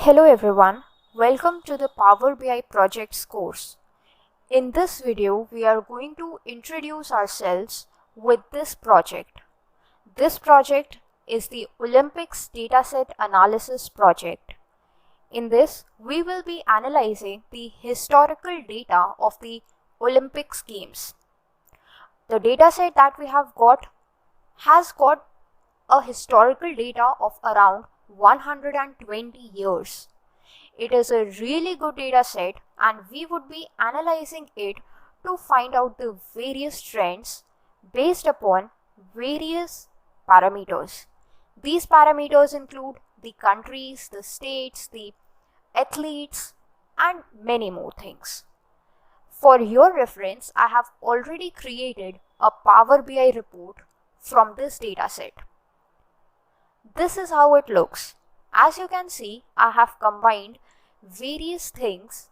Hello everyone, welcome to the Power BI Projects course. In this video, we are going to introduce ourselves with this project. This project is the Olympics Dataset Analysis project. In this, we will be analyzing the historical data of the Olympics Games. The dataset that we have got has got a historical data of around 120 years. It is a really good data set and we would be analyzing it to find out the various trends based upon various parameters. These parameters include the countries, the states, the athletes, and many more things. For your reference, I have already created a Power BI report from this dataset. This is how it looks. As you can see, I have combined various things,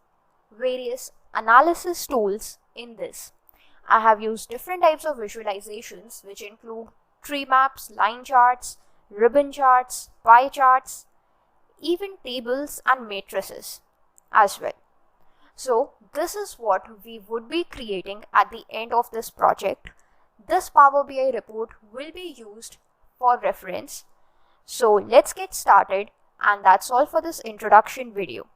various analysis tools in this. I have used different types of visualizations which include tree maps, line charts, ribbon charts, pie charts, even tables and matrices as well. So this is what we would be creating at the end of this project. This Power BI report will be used for reference. So let's get started, and that's all for this introduction video.